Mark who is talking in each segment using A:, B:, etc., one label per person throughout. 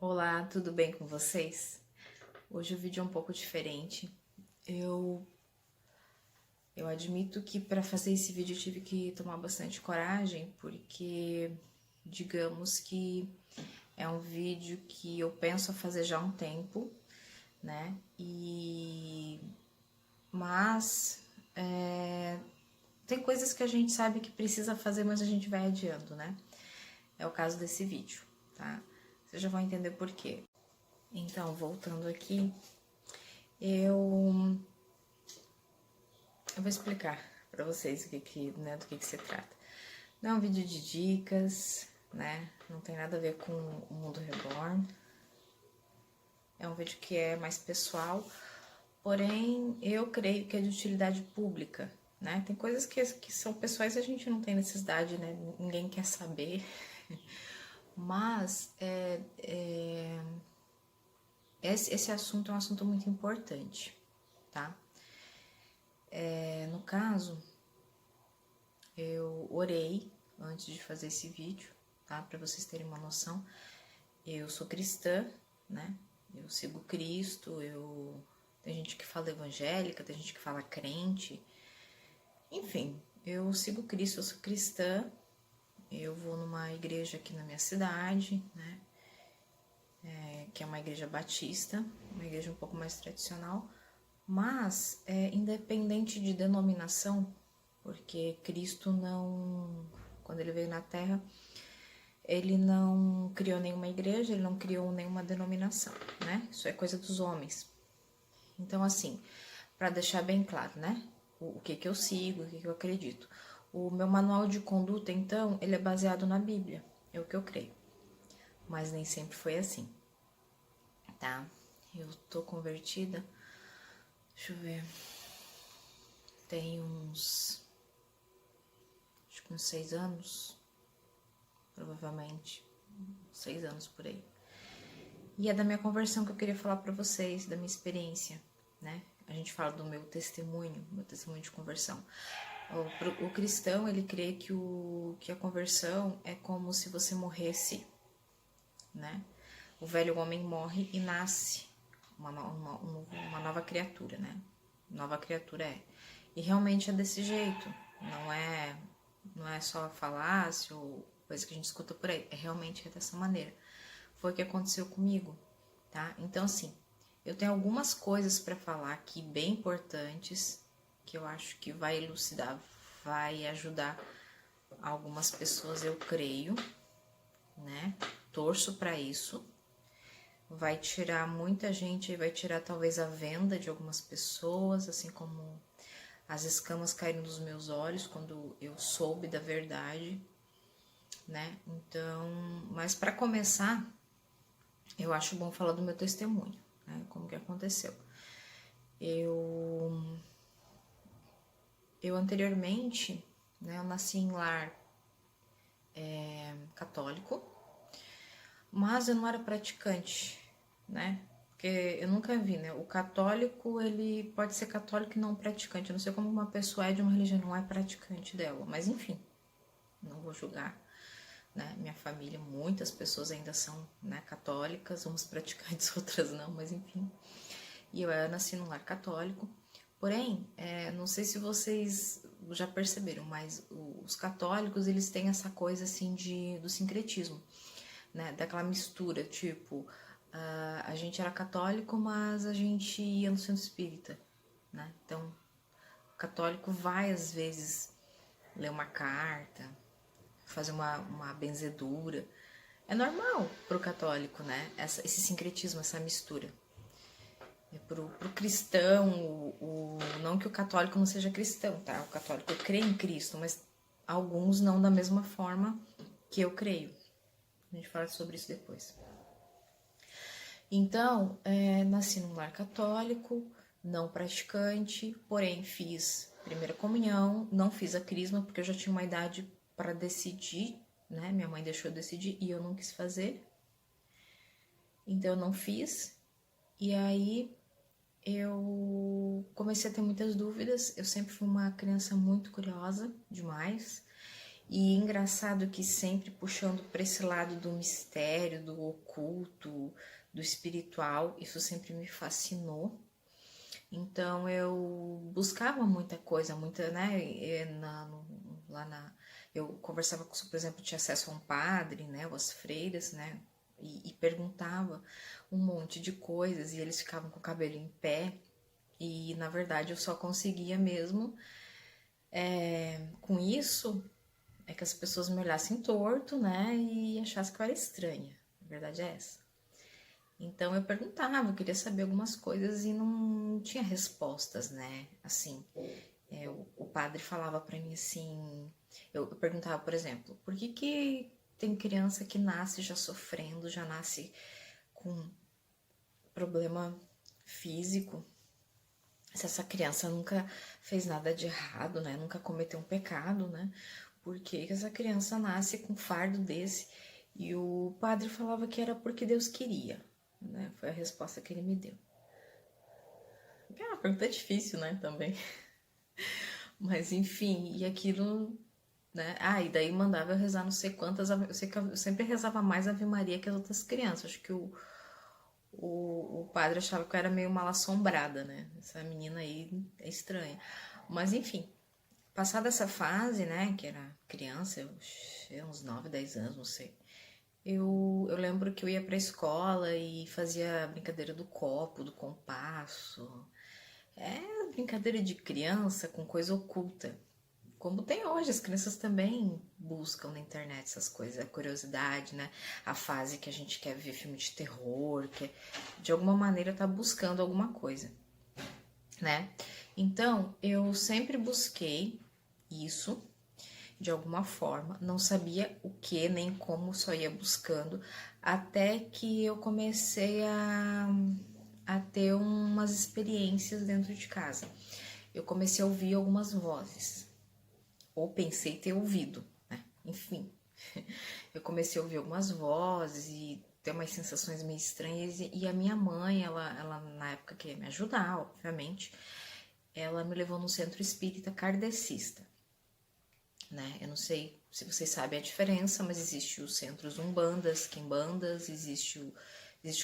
A: Olá, tudo bem com vocês? Hoje o vídeo é um pouco diferente. Eu, eu admito que para fazer esse vídeo eu tive que tomar bastante coragem, porque digamos que é um vídeo que eu penso a fazer já há um tempo, né? Mas tem coisas que a gente sabe que precisa fazer, mas a gente vai adiando, né? É o caso desse vídeo, tá? Vocês já vão entender por quê. Então, voltando aqui, eu vou explicar para vocês do que se trata. Não é um vídeo de dicas, né? Não tem nada a ver com o Mundo Reborn. É um vídeo que é mais pessoal, porém eu creio que é de utilidade pública, né? Tem coisas que são pessoais e a gente não tem necessidade, né? Ninguém quer saber. Mas esse assunto é um assunto muito importante, tá? No caso, eu orei antes de fazer esse vídeo, tá? Para vocês terem uma noção. Eu sou cristã, né? Eu sigo Cristo, tem gente que fala evangélica, tem gente que fala crente. Enfim, eu sigo Cristo, eu sou cristã. Eu vou numa igreja aqui na minha cidade, né? Que é uma igreja batista, uma igreja um pouco mais tradicional. Mas, independente de denominação, porque Cristo não, quando ele veio na Terra, ele não criou nenhuma igreja, ele não criou nenhuma denominação, né? Isso é coisa dos homens. Então, assim, para deixar bem claro, né? O que eu sigo, o que eu acredito. O meu manual de conduta, então, ele é baseado na Bíblia, é o que eu creio. Mas nem sempre foi assim, tá? Eu tô convertida, deixa eu ver, tem acho que uns 6 anos, provavelmente, 6 anos por aí. E é da minha conversão que eu queria falar para vocês, da minha experiência, né? A gente fala do meu testemunho de conversão. O cristão, ele crê que a conversão é como se você morresse, né? O velho homem morre e nasce uma nova criatura, né? Nova criatura é. E realmente é desse jeito. Não é só falácia ou coisa que a gente escuta por aí. Realmente é dessa maneira. Foi o que aconteceu comigo, tá? Então, assim, eu tenho algumas coisas para falar aqui bem importantes que eu acho que vai elucidar, vai ajudar algumas pessoas, eu creio, né? Torço para isso. Vai tirar muita gente, vai tirar talvez a venda de algumas pessoas, assim como as escamas caíram dos meus olhos quando eu soube da verdade, né? Então, mas para começar, eu acho bom falar do meu testemunho, né? Como que aconteceu. Eu anteriormente, né, eu nasci em lar católico, mas eu não era praticante, né? Porque eu nunca vi, né? O católico, ele pode ser católico e não praticante. Eu não sei como uma pessoa é de uma religião não é praticante dela, mas enfim, não vou julgar, né? Minha família, muitas pessoas ainda são, né, católicas, uns praticantes, outras não, mas enfim. E eu nasci num lar católico. Porém, não sei se vocês já perceberam, mas os católicos, eles têm essa coisa assim do sincretismo, né? Daquela mistura, tipo, a gente era católico, mas a gente ia no centro espírita, né? Então, o católico vai às vezes ler uma carta, fazer uma benzedura. É normal pro católico, né? Esse sincretismo, essa mistura. Pro cristão, não que o católico não seja cristão, tá? O católico crê em Cristo, mas alguns não da mesma forma que eu creio. A gente fala sobre isso depois. Então, nasci num lar católico, não praticante, porém fiz primeira comunhão, não fiz a crisma porque eu já tinha uma idade para decidir, né? Minha mãe deixou eu decidir e eu não quis fazer. Então eu não fiz. E aí eu comecei a ter muitas dúvidas. Eu sempre fui uma criança muito curiosa, demais. E engraçado que sempre puxando para esse lado do mistério, do oculto, do espiritual, isso sempre me fascinou. Então eu buscava muita coisa, muita, né? Eu conversava com, por exemplo, tinha acesso a um padre, né? Ou as freiras, né? E perguntava um monte de coisas e eles ficavam com o cabelo em pé. E na verdade eu só conseguia mesmo com isso é que as pessoas me olhassem torto, né? E achassem que eu era estranha. A verdade é essa. Então eu perguntava, eu queria saber algumas coisas e não tinha respostas, né? Assim, o padre falava pra mim assim, eu perguntava, por exemplo, por que tem criança que nasce já sofrendo, já nasce com problema físico? Se essa criança nunca fez nada de errado, né? Nunca cometeu um pecado, né? Por que essa criança nasce com um fardo desse? E o padre falava que era porque Deus queria, né? Foi a resposta que ele me deu. É uma pergunta difícil, né? Também. Mas enfim, e aquilo, né? Ah, e daí mandava eu rezar não sei quantas. Eu sei que eu sempre rezava mais Ave Maria que as outras crianças. Acho que o padre achava que eu era meio mal assombrada, né? Essa menina aí é estranha. Mas enfim, passada essa fase, né? Que era criança, eu tinha uns 9, 10 anos, não sei. Eu lembro que eu ia pra escola e fazia brincadeira do copo, do compasso. É brincadeira de criança com coisa oculta. Como tem hoje, as crianças também buscam na internet essas coisas, a curiosidade, né? A fase que a gente quer ver filme de terror, que de alguma maneira tá buscando alguma coisa, né? Então, eu sempre busquei isso de alguma forma, não sabia o que nem como, só ia buscando, até que eu comecei a ter umas experiências dentro de casa. Eu comecei a ouvir algumas vozes, ou pensei ter ouvido, né? Enfim, eu comecei a ouvir algumas vozes e ter umas sensações meio estranhas. E a minha mãe, ela na época queria me ajudar, obviamente, ela me levou no centro espírita kardecista, né? Eu não sei se vocês sabem a diferença, mas existe os centros umbandas, quimbandas, existe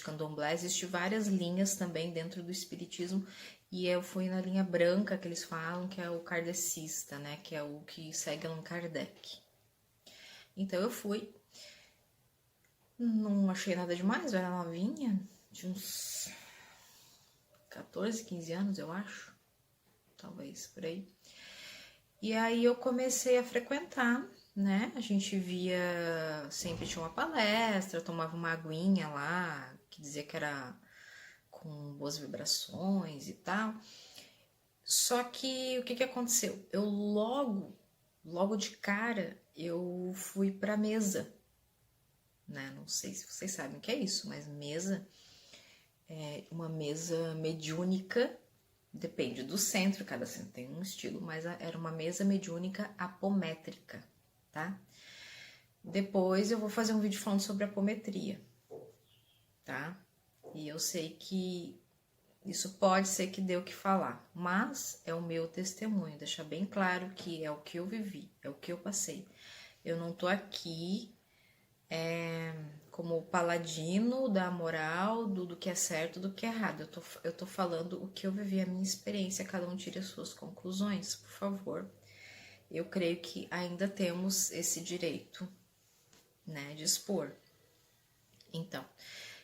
A: candomblé, existe várias linhas também dentro do espiritismo, e eu fui na linha branca que eles falam, que é o kardecista, né? Que é o que segue Allan Kardec. Então eu fui, não achei nada demais, eu era novinha, de uns 14, 15 anos, eu acho, talvez por aí. E aí eu comecei a frequentar, né? A gente via, sempre tinha uma palestra, tomava uma aguinha lá, que dizia que era com boas vibrações e tal. Só que o que aconteceu? Eu logo de cara, eu fui pra mesa, né? Não sei se vocês sabem o que é isso, mas mesa é uma mesa mediúnica. Depende do centro, cada centro tem um estilo, mas era uma mesa mediúnica apométrica, tá? Depois eu vou fazer um vídeo falando sobre apometria, tá? E eu sei que isso pode ser que dê o que falar, mas é o meu testemunho, deixar bem claro que é o que eu vivi, é o que eu passei. Eu não tô aqui como paladino da moral, do que é certo, do que é errado. Eu tô falando o que eu vivi, a minha experiência, cada um tire as suas conclusões, por favor. Eu creio que ainda temos esse direito, né, de expor. Então,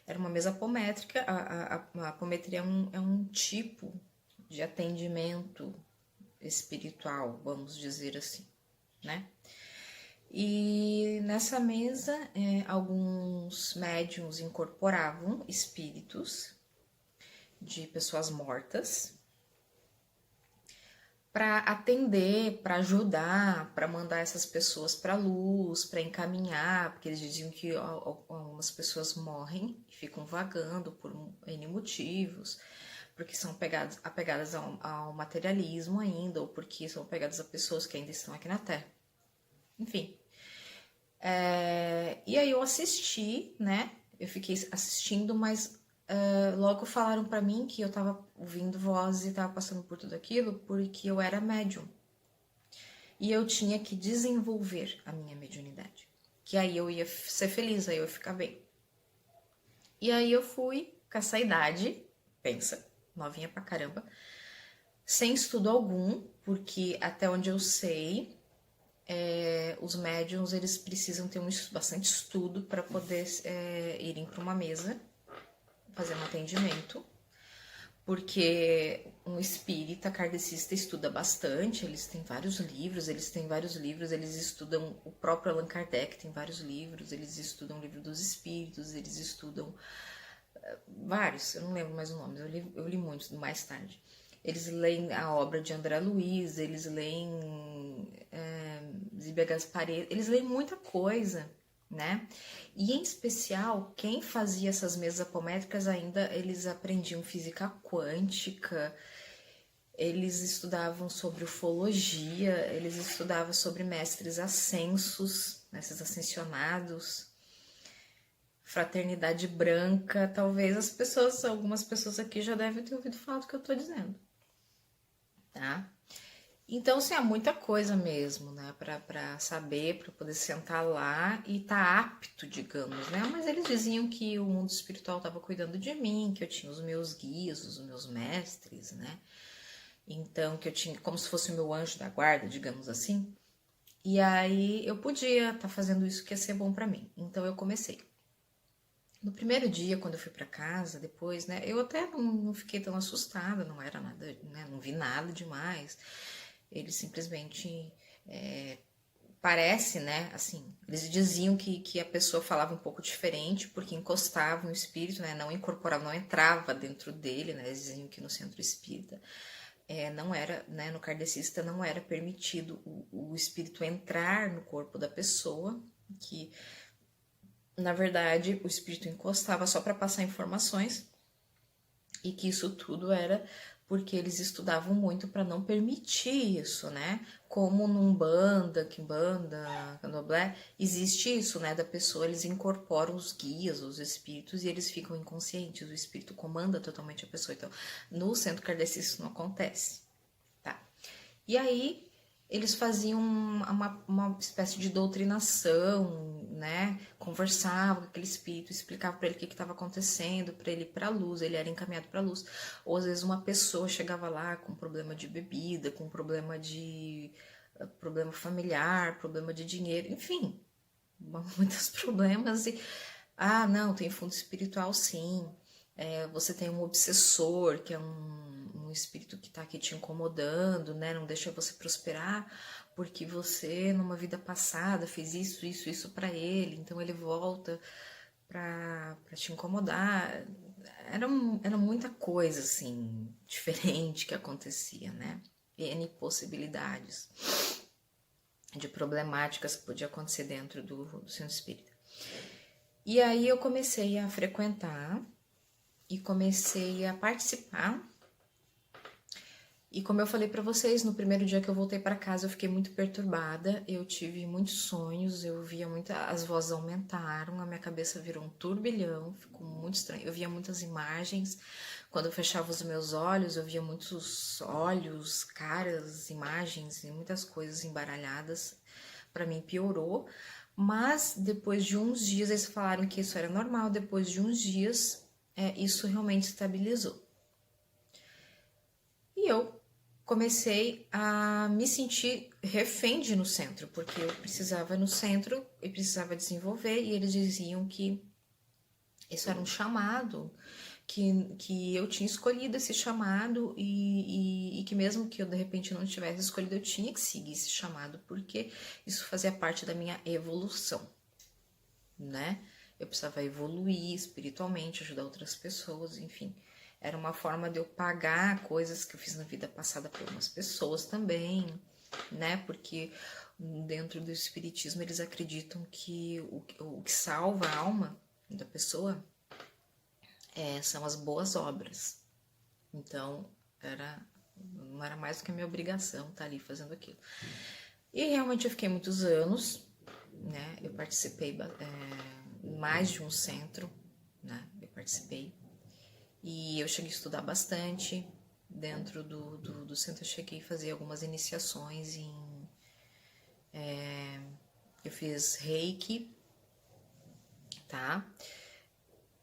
A: era uma mesa apométrica, a apometria é um tipo de atendimento espiritual, vamos dizer assim, né? E nessa mesa, alguns médiums incorporavam espíritos de pessoas mortas para atender, para ajudar, para mandar essas pessoas para a luz, para encaminhar, porque eles diziam que algumas pessoas morrem e ficam vagando por N motivos, porque são apegadas ao materialismo ainda, ou porque são apegadas a pessoas que ainda estão aqui na Terra. Enfim. E aí eu assisti, né? Eu fiquei assistindo, mas logo falaram pra mim que eu tava ouvindo vozes e tava passando por tudo aquilo porque eu era médium. e eu tinha que desenvolver a minha mediunidade. Que aí eu ia ser feliz, aí eu ia ficar bem. E aí eu fui com essa idade, pensa, novinha pra caramba, sem estudo algum, porque até onde eu sei, os médiums eles precisam ter bastante estudo para poder irem para uma mesa, fazer um atendimento, porque um espírita kardecista estuda bastante, eles têm vários livros, eles estudam, o próprio Allan Kardec tem vários livros, eles estudam o livro dos espíritos, eles estudam vários, eu não lembro mais os nomes, eu li muitos mais tarde. Eles leem a obra de André Luiz, eles leem Zíbia Gasparet, eles leem muita coisa, né? E em especial, quem fazia essas mesas apométricas ainda, eles aprendiam física quântica, eles estudavam sobre ufologia, eles estudavam sobre mestres ascensos, mestres ascensionados, fraternidade branca. Talvez algumas pessoas aqui já devem ter ouvido falar do que eu tô dizendo, tá? Então, assim, há muita coisa mesmo, né, pra saber, pra poder sentar lá e tá apto, digamos, né? Mas eles diziam que o mundo espiritual tava cuidando de mim, que eu tinha os meus guias, os meus mestres, né? Então, que eu tinha como se fosse o meu anjo da guarda, digamos assim. E aí eu podia estar fazendo isso que ia ser bom pra mim. Então eu comecei. No primeiro dia, quando eu fui pra casa, depois, né, eu até não fiquei tão assustada, não era nada, né, não vi nada demais. Eles simplesmente, parece, né, assim, eles diziam que a pessoa falava um pouco diferente, porque encostava no espírito, né, não incorporava, não entrava dentro dele, né, eles diziam que no centro espírita não era, né, no kardecista não era permitido o espírito entrar no corpo da pessoa, que na verdade o espírito encostava só para passar informações e que isso tudo era porque eles estudavam muito para não permitir isso, né? Como no Umbanda, Quimbanda, Candomblé, existe isso, né? Da pessoa, eles incorporam os guias, os espíritos, e eles ficam inconscientes, o espírito comanda totalmente a pessoa. Então, no centro kardecista isso não acontece, tá? E aí, eles faziam uma espécie de doutrinação, né? Conversavam com aquele espírito, explicavam para ele o que estava acontecendo, para ele ir para a luz, ele era encaminhado para a luz. Ou às vezes uma pessoa chegava lá com problema de bebida, com problema familiar, problema de dinheiro, enfim, muitos problemas. E não, tem fundo espiritual, sim. Você tem um obsessor, que é um espírito que está aqui te incomodando, né? Não deixa você prosperar, porque você, numa vida passada, fez isso para ele, então ele volta para te incomodar. Era muita coisa, assim, diferente que acontecia, né? N possibilidades de problemáticas que podia acontecer dentro do centro espírita. E aí eu comecei a frequentar e comecei a participar. E como eu falei para vocês, no primeiro dia que eu voltei para casa, eu fiquei muito perturbada, eu tive muitos sonhos, eu via as vozes aumentaram, a minha cabeça virou um turbilhão, ficou muito estranho. Eu via muitas imagens, quando eu fechava os meus olhos, eu via muitos olhos, caras, imagens e muitas coisas embaralhadas. Para mim piorou, mas depois de uns dias, eles falaram que isso era normal, depois de uns dias, isso realmente estabilizou. E eu comecei a me sentir refém de ir no centro, porque eu precisava ir no centro e precisava desenvolver, e eles diziam que isso era um chamado, que eu tinha escolhido esse chamado e que mesmo que eu de repente não tivesse escolhido, eu tinha que seguir esse chamado, porque isso fazia parte da minha evolução, né? Eu precisava evoluir espiritualmente, ajudar outras pessoas, enfim. Era uma forma de eu pagar coisas que eu fiz na vida passada por umas pessoas também, né? Porque dentro do espiritismo eles acreditam que o que salva a alma da pessoa são as boas obras. Então, não era mais do que a minha obrigação estar ali fazendo aquilo. E realmente eu fiquei muitos anos, né? Eu participei mais de um centro, né? Eu participei. E eu cheguei a estudar bastante. Dentro do centro eu cheguei a fazer algumas iniciações Eu fiz Reiki, tá?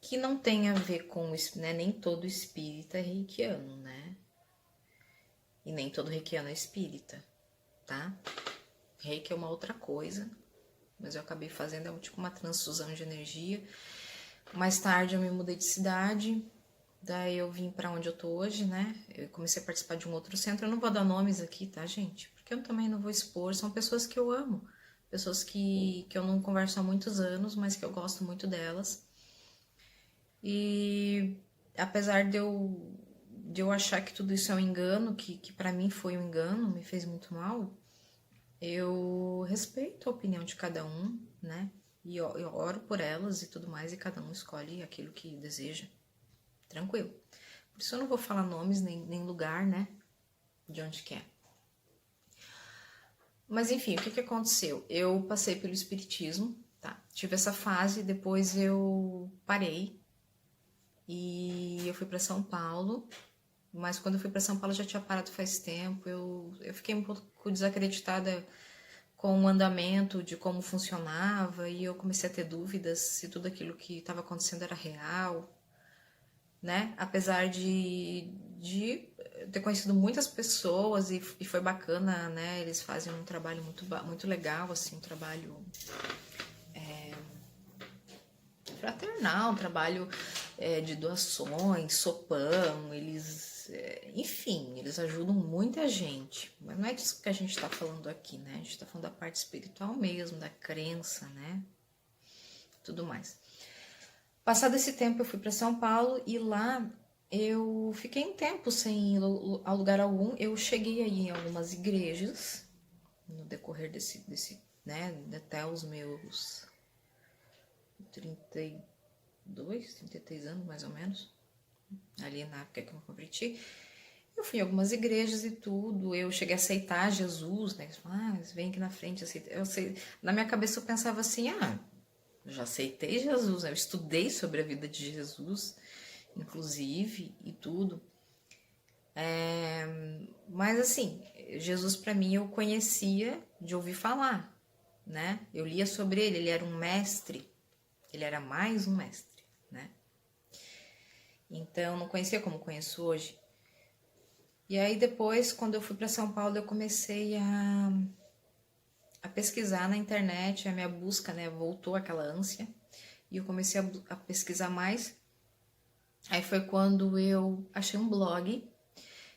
A: Que não tem a ver com, né? Nem todo espírita é reikiano, né? E nem todo reikiano é espírita, tá? Reiki é uma outra coisa, mas eu acabei fazendo tipo uma transfusão de energia. Mais tarde eu me mudei de cidade, daí eu vim pra onde eu tô hoje, né? Eu comecei a participar de um outro centro. Eu não vou dar nomes aqui, tá, gente? Porque eu também não vou expor. São pessoas que eu amo, pessoas que eu não converso há muitos anos, mas que eu gosto muito delas. E apesar de eu achar que tudo isso é um engano, que para mim foi um engano, me fez muito mal, eu respeito a opinião de cada um, né? E eu oro por elas e tudo mais, e cada um escolhe aquilo que deseja. Tranquilo. Por isso eu não vou falar nomes nem lugar, né? De onde que é. Mas enfim, o que aconteceu? Eu passei pelo espiritismo, tá? Tive essa fase, depois eu parei e eu fui para São Paulo. Mas quando eu fui para São Paulo já tinha parado faz tempo. Eu fiquei um pouco desacreditada com o andamento de como funcionava e eu comecei a ter dúvidas se tudo aquilo que estava acontecendo era real, né? Apesar de ter conhecido muitas pessoas e foi bacana, né? Eles fazem um trabalho muito legal, assim, um trabalho fraternal, um trabalho de doações, sopão, eles, enfim, eles ajudam muita gente. Mas não é disso que a gente está falando aqui, né? A gente está falando da parte espiritual mesmo, da crença, né? Tudo mais. Passado esse tempo eu fui para São Paulo e lá eu fiquei um tempo sem ir a lugar algum. Eu cheguei aí em algumas igrejas no decorrer desse né, até os meus 32, 33 anos mais ou menos, ali na época que eu me converti. Eu fui em algumas igrejas e tudo, eu cheguei a aceitar Jesus, né? Vem aqui na frente, aceita. Na minha cabeça eu pensava assim, eu já aceitei Jesus, né? Eu estudei sobre a vida de Jesus, inclusive, e tudo. Mas assim, Jesus para mim eu conhecia de ouvir falar, né? Eu lia sobre ele era um mestre, ele era mais um mestre, né? Então não conhecia como conheço hoje. E aí depois, quando eu fui para São Paulo, eu comecei a pesquisar na internet, a minha busca, né? Voltou aquela ânsia e eu comecei a pesquisar mais. Aí foi quando eu achei um blog.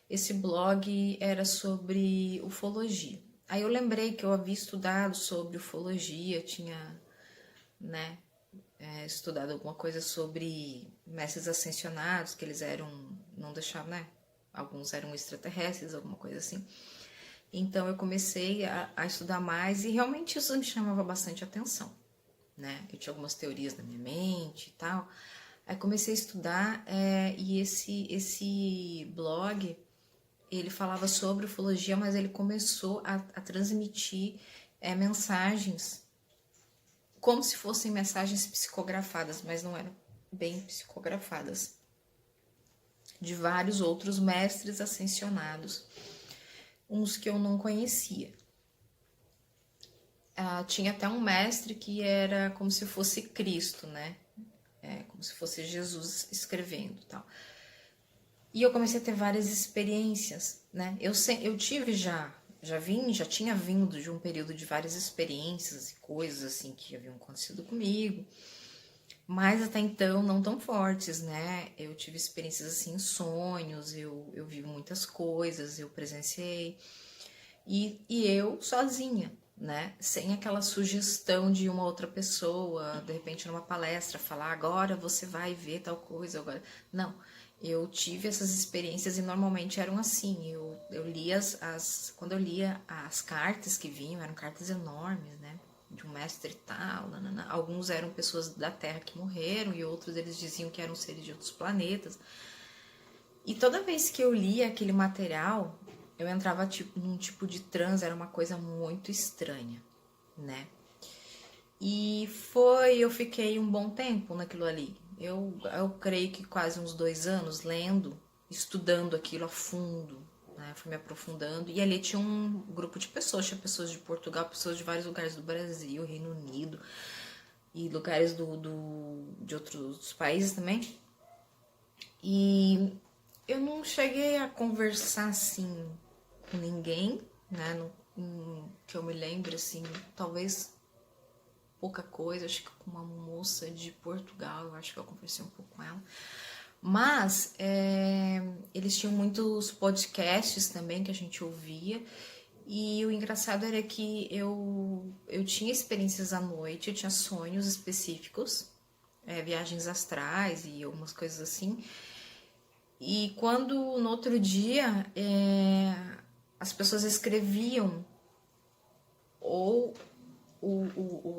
A: Esse blog era sobre ufologia. Aí eu lembrei que eu havia estudado sobre ufologia, tinha, né, estudado alguma coisa sobre mestres ascensionados, que eles eram, não deixavam, né, alguns eram extraterrestres, alguma coisa assim. Então eu comecei a estudar mais e realmente isso me chamava bastante atenção, né? Eu tinha algumas teorias na minha mente e tal. Aí comecei a estudar e esse blog, ele falava sobre ufologia, mas ele começou a transmitir mensagens como se fossem mensagens psicografadas, mas não eram bem psicografadas, de vários outros mestres ascensionados, uns que eu não conhecia. Tinha até um mestre que era como se fosse Cristo, né? Como se fosse Jesus escrevendo e tal. E eu comecei a ter várias experiências, né? Eu tive já tinha vindo de um período de várias experiências e coisas assim que haviam acontecido comigo, mas até então não tão fortes, né? Eu tive experiências assim em sonhos, eu vi muitas coisas, eu presenciei, e eu sozinha, né? Sem aquela sugestão de uma outra pessoa, de repente numa palestra, falar agora você vai ver tal coisa, agora. Não, eu tive essas experiências e normalmente eram assim, eu lia quando eu lia as cartas que vinham, eram cartas enormes, né? De um mestre tal, nanana. Alguns eram pessoas da Terra que morreram e outros eles diziam que eram seres de outros planetas. E toda vez que eu lia aquele material, eu entrava num tipo de transe, era uma coisa muito estranha, né? E eu fiquei um bom tempo naquilo ali. Eu creio que quase uns 2 anos lendo, estudando aquilo a fundo, né? Fui me aprofundando. E ali tinha um grupo de pessoas. Tinha pessoas de Portugal, pessoas de vários lugares do Brasil, Reino Unido. E lugares de outros países também. E eu não cheguei a conversar, assim, com ninguém, né? Que eu me lembre, assim, talvez pouca coisa. Acho que com uma moça de Portugal, eu acho que eu conversei um pouco com ela. Mas eles tinham muitos podcasts também que a gente ouvia. E o engraçado era que eu tinha experiências à noite, eu tinha sonhos específicos, viagens astrais e algumas coisas assim. E quando no outro dia as pessoas escreviam, ou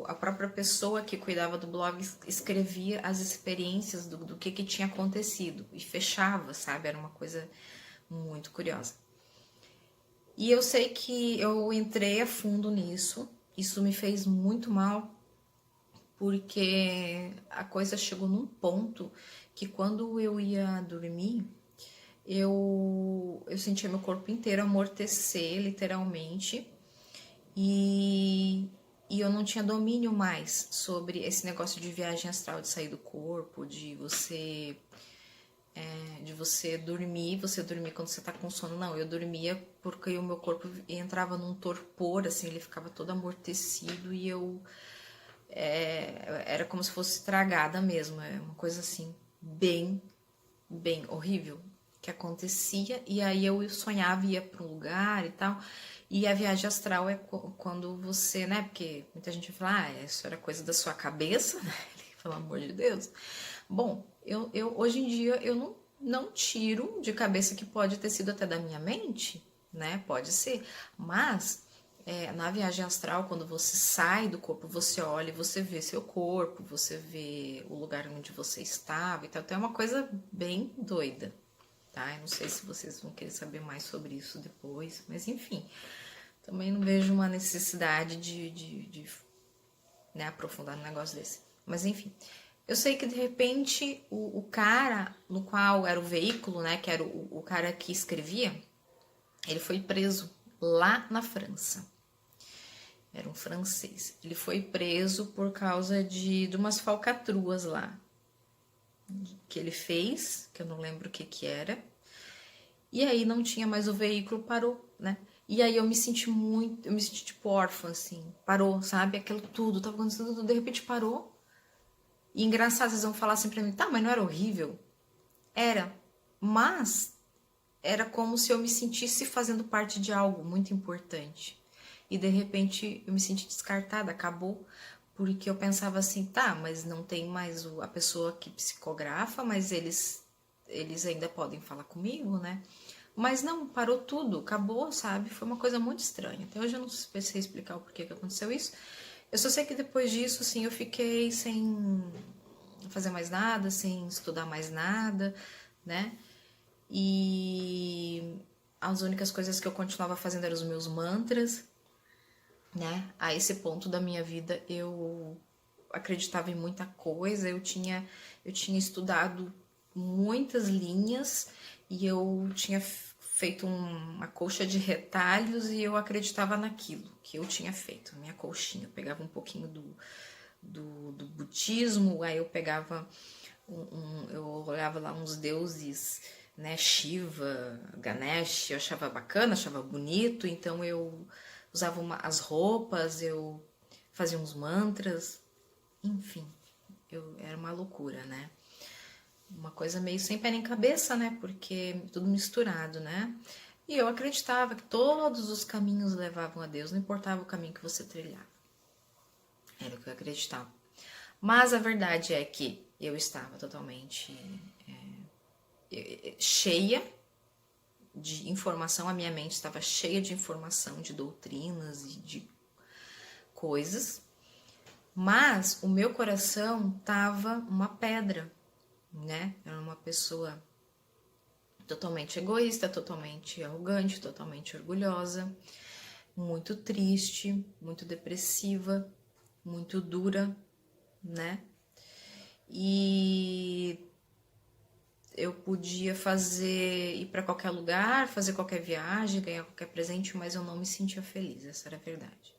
A: a própria pessoa que cuidava do blog escrevia as experiências do que tinha acontecido e fechava, sabe? Era uma coisa muito curiosa. E eu sei que eu entrei a fundo nisso, isso me fez muito mal, porque a coisa chegou num ponto que quando eu ia dormir, eu sentia meu corpo inteiro amortecer, literalmente, e eu não tinha domínio mais sobre esse negócio de viagem astral, de sair do corpo, de você dormir quando você tá com sono. Não, eu dormia porque o meu corpo entrava num torpor, assim, ele ficava todo amortecido e eu era como se fosse estragada mesmo, é uma coisa assim, bem horrível que acontecia. E aí eu sonhava, ia para um lugar e tal. E a viagem astral é quando você, né? Porque muita gente fala, isso era coisa da sua cabeça, né? Pelo amor de Deus. Bom, eu hoje em dia eu não tiro de cabeça que pode ter sido até da minha mente, né? Pode ser. Mas na viagem astral, quando você sai do corpo, você olha e você vê seu corpo, você vê o lugar onde você estava e tal. Então é uma coisa bem doida, tá? Eu não sei se vocês vão querer saber mais sobre isso depois, mas enfim. Também não vejo uma necessidade de né, aprofundar num negócio desse. Mas enfim, eu sei que de repente o cara no qual era o veículo, né, que era o cara que escrevia, ele foi preso lá na França. Era um francês. Ele foi preso por causa de umas falcatruas lá que ele fez, que eu não lembro o que era. E aí não tinha mais o veículo, parou, né? E aí eu me senti tipo órfã, assim. Parou, sabe? Aquilo tudo, tava acontecendo tudo, de repente parou. E engraçado, vocês vão falar assim pra mim, tá, mas não era horrível? Era. Mas era como se eu me sentisse fazendo parte de algo muito importante. E de repente eu me senti descartada, acabou. Porque eu pensava assim, tá, mas não tem mais a pessoa que psicografa, mas eles ainda podem falar comigo, né? Mas não, parou tudo, acabou, sabe? Foi uma coisa muito estranha. Até hoje eu não sei explicar o porquê que aconteceu isso. Eu só sei que depois disso, assim, eu fiquei sem fazer mais nada, sem estudar mais nada, né? E as únicas coisas que eu continuava fazendo eram os meus mantras, né? A esse ponto da minha vida eu acreditava em muita coisa, eu tinha estudado muitas linhas e eu tinha feito uma colcha de retalhos e eu acreditava naquilo que eu tinha feito, minha colchinha. Eu pegava um pouquinho do budismo, aí eu pegava eu olhava lá uns deuses, né, Shiva, Ganesh, eu achava bacana, achava bonito, então eu usava as roupas, eu fazia uns mantras, enfim, era uma loucura, né? Uma coisa meio sem pé nem cabeça, né? Porque tudo misturado, né? E eu acreditava que todos os caminhos levavam a Deus, não importava o caminho que você trilhava. Era o que eu acreditava. Mas a verdade é que eu estava totalmente cheia de informação, a minha mente estava cheia de informação, de doutrinas e de coisas, mas o meu coração estava uma pedra, né? Era uma pessoa totalmente egoísta, totalmente arrogante, totalmente orgulhosa, muito triste, muito depressiva, muito dura, né? E eu podia ir para qualquer lugar, fazer qualquer viagem, ganhar qualquer presente, mas eu não me sentia feliz, essa era a verdade.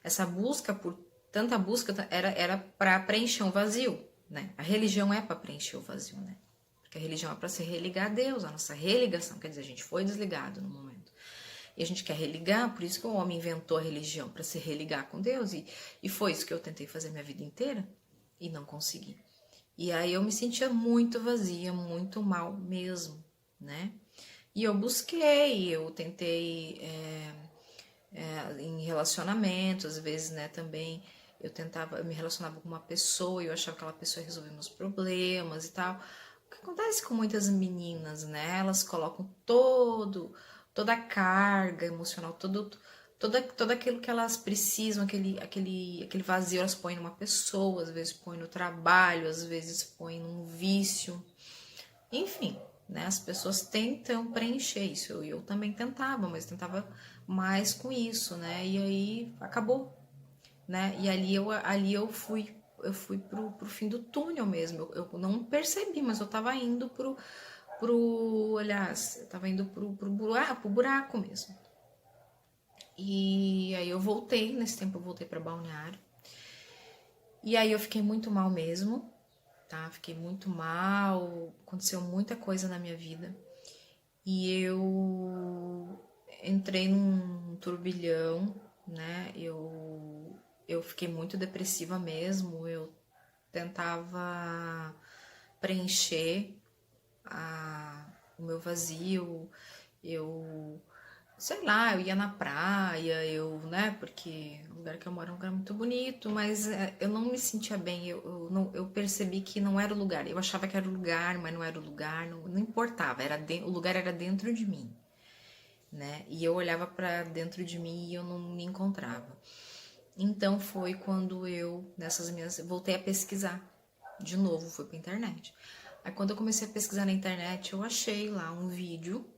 A: Essa busca, por tanta busca, era para preencher um vazio, né? A religião é para preencher o vazio, né? Porque a religião é para se religar a Deus, a nossa religação, quer dizer, a gente foi desligado no momento. E a gente quer religar, por isso que o homem inventou a religião, para se religar com Deus, e foi isso que eu tentei fazer minha vida inteira, e não consegui. E aí eu me sentia muito vazia, muito mal mesmo, né? E eu busquei, eu tentei em relacionamentos, às vezes, né, também eu me relacionava com uma pessoa e eu achava que aquela pessoa ia resolver meus problemas e tal. O que acontece com muitas meninas, né? Elas colocam toda a carga emocional, todo aquilo que elas precisam, aquele vazio, elas põem numa pessoa, às vezes põem no trabalho, às vezes põem num vício. Enfim, né? As pessoas tentam preencher isso. Eu também tentava, mas tentava mais com isso, né? E aí acabou, né? E ali eu fui pro fim do túnel mesmo. Eu não percebi, mas eu tava indo aliás, eu tava indo pro buraco mesmo. E aí eu voltei, nesse tempo eu voltei para Balneário. E aí eu fiquei muito mal mesmo, tá? Fiquei muito mal, aconteceu muita coisa na minha vida. E eu entrei num turbilhão, né? Eu fiquei muito depressiva mesmo, eu tentava preencher o meu vazio, sei lá, eu ia na praia, né, porque o lugar que eu moro é um lugar muito bonito, mas eu não me sentia bem, eu percebi que não era o lugar, eu achava que era o lugar, mas não era o lugar, não importava, o lugar era dentro de mim, né, e eu olhava para dentro de mim e eu não me encontrava. Então foi quando voltei a pesquisar, de novo, fui pra internet. Aí quando eu comecei a pesquisar na internet, eu achei lá um vídeo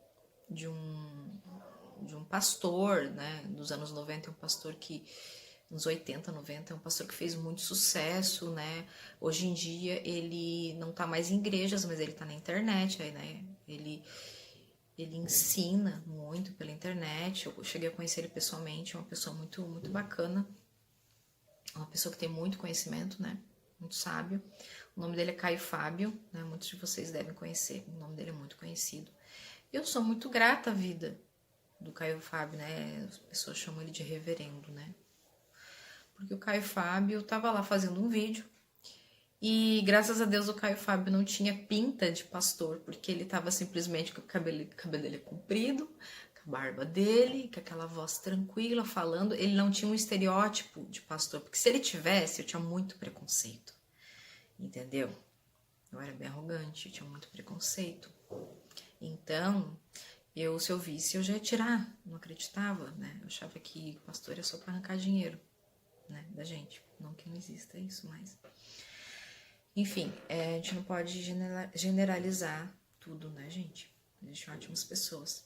A: de um pastor, né, dos anos 90, um pastor que, nos 80, 90, é um pastor que fez muito sucesso, né, hoje em dia ele não tá mais em igrejas, mas ele tá na internet, aí, né, ele ensina muito pela internet, eu cheguei a conhecer ele pessoalmente, é uma pessoa muito, muito bacana, uma pessoa que tem muito conhecimento, né, muito sábio. O nome dele é Caio Fábio, né, muitos de vocês devem conhecer, o nome dele é muito conhecido. Eu sou muito grata à vida do Caio Fábio, né? As pessoas chamam ele de reverendo, né? Porque o Caio Fábio tava lá fazendo um vídeo e graças a Deus o Caio Fábio não tinha pinta de pastor, porque ele tava simplesmente com o cabelo dele comprido, com a barba dele, com aquela voz tranquila falando. Ele não tinha um estereótipo de pastor, porque se ele tivesse, eu tinha muito preconceito, entendeu? Eu era bem arrogante, eu tinha muito preconceito. Então, se eu visse, eu já ia tirar, não acreditava, né? Eu achava que pastor era só para arrancar dinheiro, né, da gente. Não que não exista isso, mas... Enfim, a gente não pode generalizar tudo, né, gente? Existem ótimas pessoas.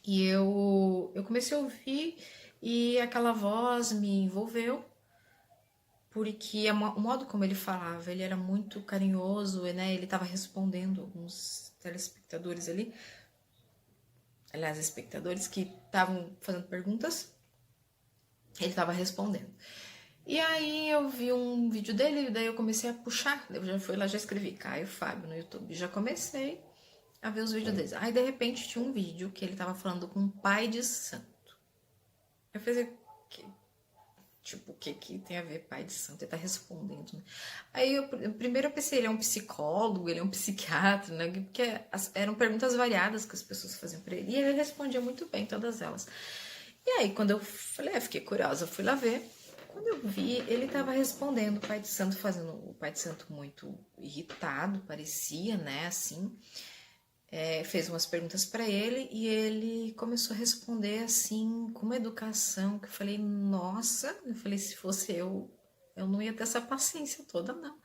A: E eu comecei a ouvir e aquela voz me envolveu, porque o modo como ele falava, ele era muito carinhoso, né? Ele estava respondendo alguns telespectadores ali, aliás, espectadores que estavam fazendo perguntas, ele estava respondendo. E aí eu vi um vídeo dele, daí eu comecei a puxar, eu já fui lá, já escrevi Caio Fábio no YouTube, já comecei a ver os vídeos deles. Aí de repente tinha um vídeo que ele tava falando com um pai de santo. Eu falei, tipo, o que tem a ver pai de santo? Ele tá respondendo, né? Aí primeiro eu pensei, ele é um psicólogo, ele é um psiquiatra, né? Porque eram perguntas variadas que as pessoas faziam pra ele. E ele respondia muito bem todas elas. E aí quando eu falei, fiquei curiosa, fui lá ver. Quando eu vi, ele estava respondendo o pai de santo, fazendo o pai de santo muito irritado, parecia, né, assim. Fez umas perguntas para ele e ele começou a responder assim, com uma educação, que eu falei, nossa, eu falei, se fosse eu não ia ter essa paciência toda, não.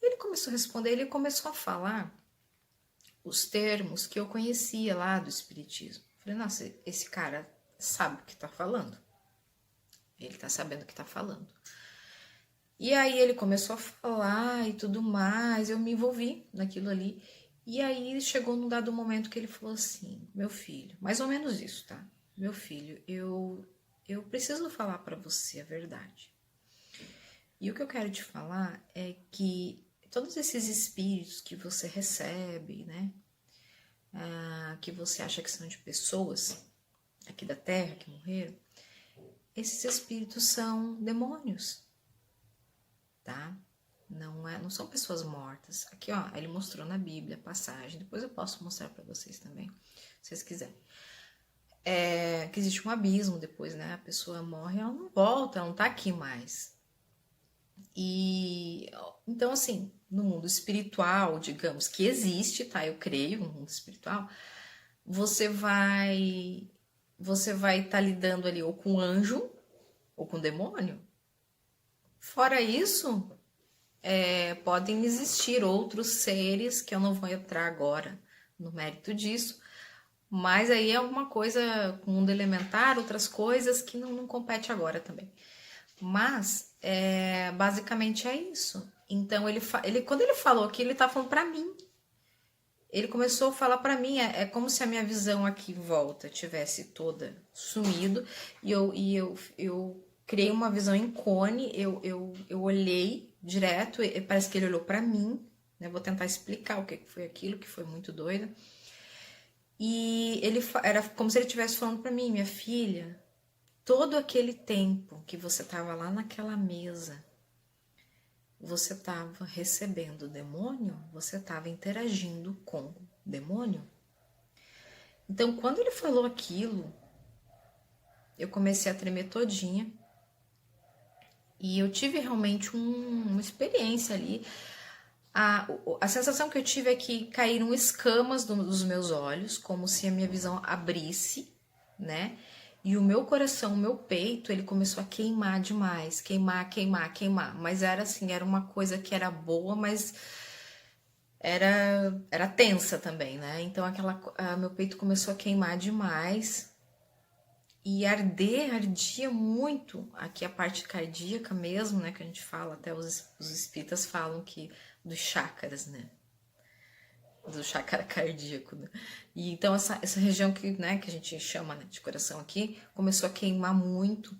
A: Ele começou a responder, ele começou a falar os termos que eu conhecia lá do espiritismo. Eu falei, nossa, esse cara sabe o que tá falando. Ele tá sabendo o que tá falando. E aí ele começou a falar e tudo mais, eu me envolvi naquilo ali. E aí chegou num dado momento que ele falou assim: meu filho, mais ou menos isso, tá? Meu filho, eu preciso falar para você a verdade. E o que eu quero te falar é que todos esses espíritos que você recebe, né? Que você acha que são de pessoas aqui da Terra que morreram, esses espíritos são demônios, tá? Não são pessoas mortas. Aqui, ó, ele mostrou na Bíblia a passagem. Depois eu posso mostrar para vocês também, se vocês quiserem. Que existe um abismo depois, né? A pessoa morre, ela não volta, ela não tá aqui mais. E então, assim, no mundo espiritual, digamos que existe, tá? Eu creio no mundo espiritual. Você vai estar lidando ali ou com anjo ou com demônio. Fora isso, podem existir outros seres que eu não vou entrar agora no mérito disso, mas aí é alguma coisa com mundo elementar, outras coisas que não compete agora também. Mas basicamente é isso. Então quando ele falou aqui, ele tá falando para mim. Ele começou a falar para mim, é como se a minha visão aqui em volta tivesse toda sumido e eu criei uma visão em cone, eu olhei direto, parece que ele olhou para mim, né? Vou tentar explicar o que foi aquilo, que foi muito doido. E ele era como se ele estivesse falando para mim: minha filha, todo aquele tempo que você estava lá naquela mesa, você estava recebendo demônio, você estava interagindo com demônio. Então, quando ele falou aquilo, eu comecei a tremer todinha e eu tive realmente uma experiência ali. A sensação que eu tive é que caíram escamas dos meus olhos, como se a minha visão abrisse, né? E o meu coração, o meu peito, ele começou a queimar demais, queimar. Mas era assim, era uma coisa que era boa, mas era tensa também, né? Então meu peito começou a queimar demais e ardia muito aqui a parte cardíaca mesmo, né? Que a gente fala, até os espíritas falam que dos chakras, né? Do chakra cardíaco, né? E então essa região que a gente chama, né, de coração aqui, começou a queimar muito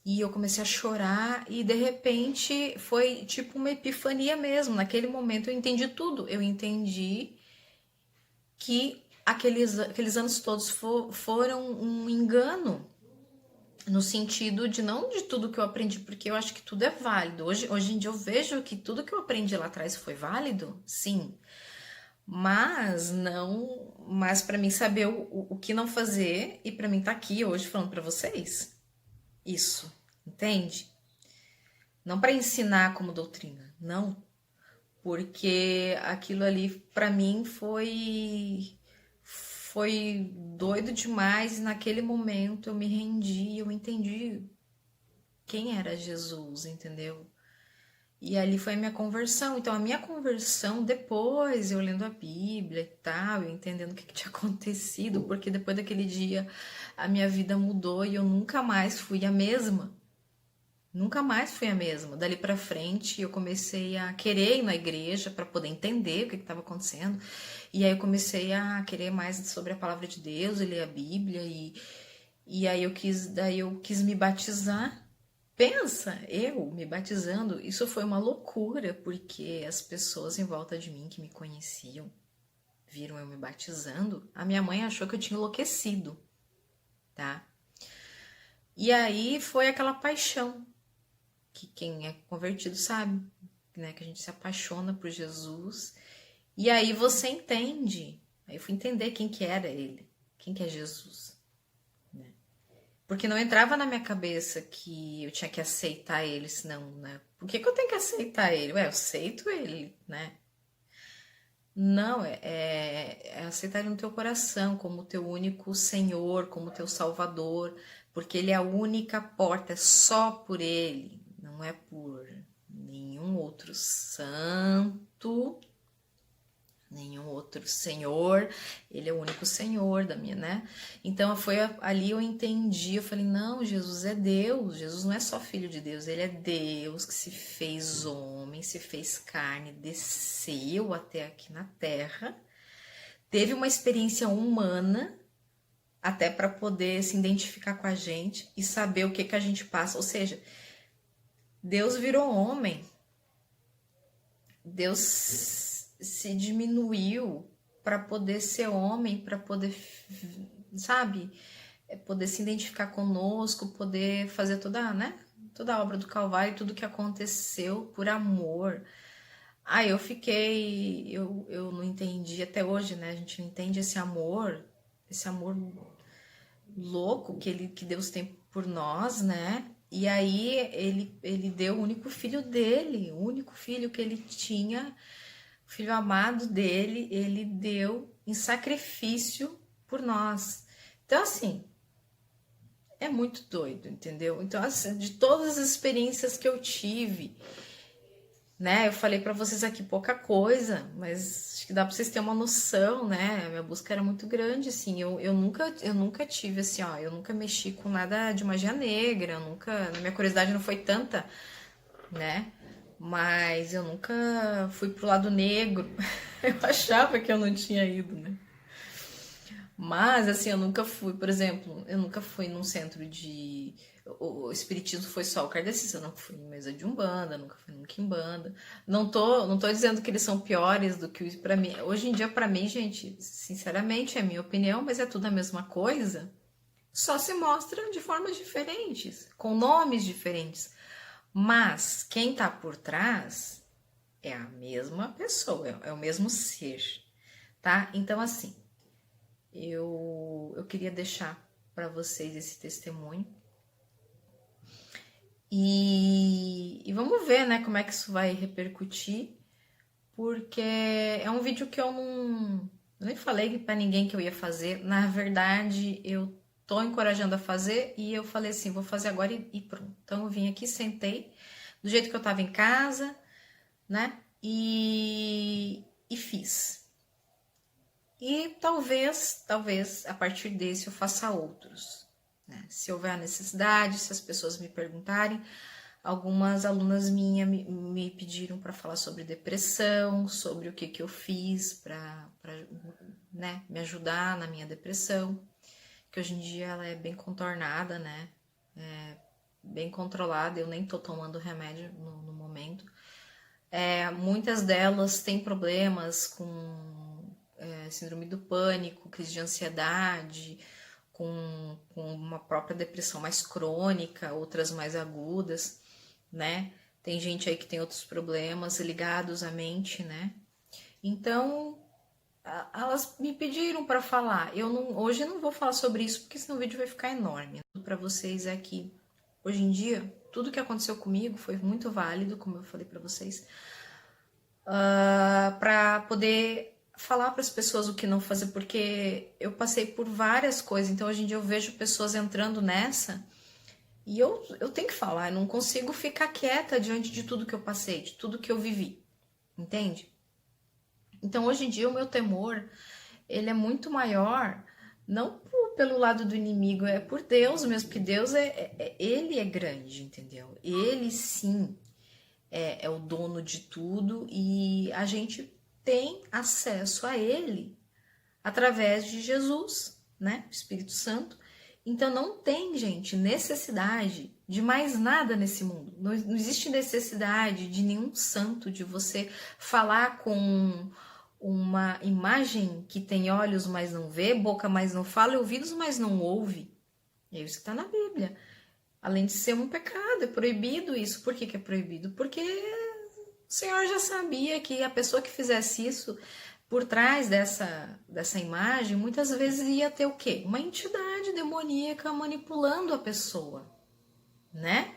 A: e eu comecei a chorar e de repente foi tipo uma epifania mesmo. Naquele momento eu entendi tudo, eu entendi que aqueles anos todos foram um engano, no sentido de não de tudo que eu aprendi, porque eu acho que tudo é válido. Hoje em dia eu vejo que tudo que eu aprendi lá atrás foi válido, sim. Mas para mim saber o que não fazer e para mim estar aqui hoje falando para vocês isso, entende? Não para ensinar como doutrina, não, porque aquilo ali para mim foi doido demais e naquele momento eu me rendi, eu entendi quem era Jesus, entendeu? E ali foi a minha conversão. Então, a minha conversão, depois, eu lendo a Bíblia e tal, eu entendendo o que tinha acontecido, porque depois daquele dia a minha vida mudou e eu nunca mais fui a mesma. Nunca mais fui a mesma. Dali pra frente, eu comecei a querer ir na igreja para poder entender o que estava acontecendo. E aí eu comecei a querer mais sobre a palavra de Deus, e ler a Bíblia. E aí eu quis me batizar. Pensa, eu me batizando, isso foi uma loucura, porque as pessoas em volta de mim que me conheciam, viram eu me batizando, a minha mãe achou que eu tinha enlouquecido, tá? E aí foi aquela paixão, que quem é convertido sabe, né? Que a gente se apaixona por Jesus, e aí você entende, aí eu fui entender quem que era ele, quem que é Jesus. Porque não entrava na minha cabeça que eu tinha que aceitar ele, senão, né? Por que eu tenho que aceitar ele? Ué, eu aceito ele, né? Não, é aceitar ele no teu coração, como teu único Senhor, como teu Salvador, porque ele é a única porta, é só por ele, não é por nenhum outro santo, nenhum outro Senhor, Ele é o único Senhor da minha, né? Então foi ali eu entendi, eu falei, não, Jesus é Deus, Jesus não é só Filho de Deus, Ele é Deus que se fez homem, se fez carne, desceu até aqui na Terra, teve uma experiência humana, até para poder se identificar com a gente e saber o que que a gente passa, ou seja, Deus virou homem, Deus se diminuiu para poder ser homem, para poder, sabe, poder se identificar conosco, poder fazer toda, né, toda a obra do Calvário, tudo que aconteceu por amor. Aí eu fiquei, eu não entendi até hoje, né, a gente não entende esse amor louco que Deus tem por nós, né? E aí ele deu o único filho dele, o único filho que ele tinha, o filho amado dele, ele deu em sacrifício por nós. Então, assim, é muito doido, entendeu? Então, assim, de todas as experiências que eu tive, né? Eu falei para vocês aqui pouca coisa, mas acho que dá para vocês terem uma noção, né? A minha busca era muito grande, assim. Eu nunca tive, assim, ó, eu nunca mexi com nada de magia negra, a minha curiosidade não foi tanta, né? Mas eu nunca fui pro lado negro. Eu achava que eu não tinha ido, né? Mas, assim, eu nunca fui, por exemplo, eu nunca fui num centro de... O espiritismo foi só o kardecista, eu nunca fui em mesa de umbanda, nunca fui num quimbanda. Não tô dizendo que eles são piores do que para mim. Hoje em dia, para mim, gente, sinceramente, é minha opinião, mas é tudo a mesma coisa. Só se mostra de formas diferentes, com nomes diferentes. Mas quem tá por trás é a mesma pessoa, é o mesmo ser, tá? Então, assim, eu queria deixar para vocês esse testemunho. E vamos ver, né, como é que isso vai repercutir, porque é um vídeo que eu nem falei para ninguém que eu ia fazer. Na verdade, eu tô encorajando a fazer e eu falei assim, vou fazer agora e pronto. Então eu vim aqui, sentei, do jeito que eu tava em casa, né, e fiz. E talvez, a partir desse eu faça outros. Se houver a necessidade, se as pessoas me perguntarem, algumas alunas minhas me pediram para falar sobre depressão, sobre o que eu fiz para né, me ajudar na minha depressão, que hoje em dia ela é bem contornada, né, bem controlada, eu nem tô tomando remédio no momento. Muitas delas têm problemas com síndrome do pânico, crise de ansiedade, com uma própria depressão mais crônica, outras mais agudas, né? Tem gente aí que tem outros problemas ligados à mente, né? Então, elas me pediram para falar. Hoje eu não vou falar sobre isso, porque senão o vídeo vai ficar enorme. Para vocês é que, hoje em dia, tudo que aconteceu comigo foi muito válido, como eu falei para vocês, para poder falar para as pessoas o que não fazer, porque eu passei por várias coisas, então hoje em dia eu vejo pessoas entrando nessa e eu tenho que falar, eu não consigo ficar quieta diante de tudo que eu passei, de tudo que eu vivi, entende? Então hoje em dia o meu temor, ele é muito maior, não pelo lado do inimigo, é por Deus mesmo, porque Deus ele é grande, entendeu? Ele sim é o dono de tudo e a gente tem acesso a ele através de Jesus, né? O Espírito Santo. Então não tem, gente, necessidade de mais nada nesse mundo. Não existe necessidade de nenhum santo, de você falar com uma imagem que tem olhos, mas não vê, boca, mas não fala, e ouvidos, mas não ouve. É isso que está na Bíblia. Além de ser um pecado, é proibido isso. Por que é proibido? Porque o Senhor já sabia que a pessoa que fizesse isso, por trás dessa imagem, muitas vezes ia ter o quê? Uma entidade demoníaca manipulando a pessoa, né?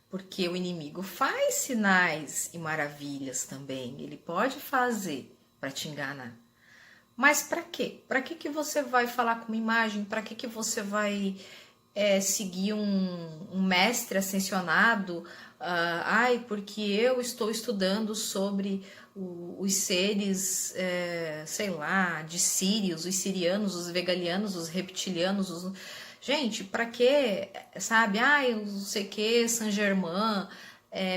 A: Porque o inimigo faz sinais e maravilhas também. Ele pode fazer para te enganar. Mas para quê? Para que você vai falar com uma imagem? Para que você vai seguir um mestre ascensionado, porque eu estou estudando sobre os seres, sei lá, de Sírios, os sirianos, os vegalianos, os reptilianos, gente, pra quê, sabe? Eu não sei o que, Saint-Germain,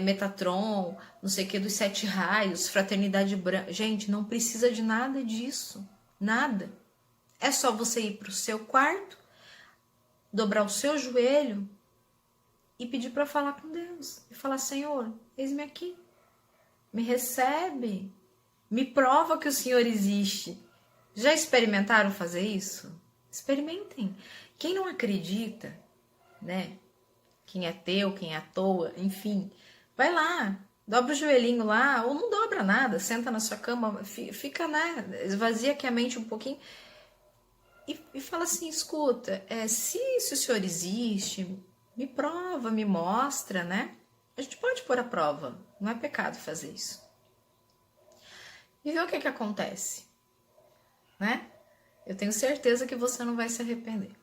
A: Metatron, não sei o que, dos 7 raios, Fraternidade Branca. Gente, não precisa de nada disso, nada. É só você ir pro seu quarto, dobrar o seu joelho e pedir para falar com Deus. E falar, Senhor, eis-me aqui. Me recebe. Me prova que o Senhor existe. Já experimentaram fazer isso? Experimentem. Quem não acredita, né? Quem é ateu, quem é à toa, enfim, vai lá, dobra o joelhinho lá, ou não dobra nada, senta na sua cama, fica, né? Esvazia aqui a mente um pouquinho e fala assim, escuta, se o Senhor existe, me prova, me mostra, né? A gente pode pôr a prova, não é pecado fazer isso. E ver o que acontece, né? Eu tenho certeza que você não vai se arrepender,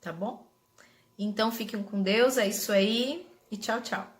A: tá bom? Então fiquem com Deus, é isso aí e tchau, tchau.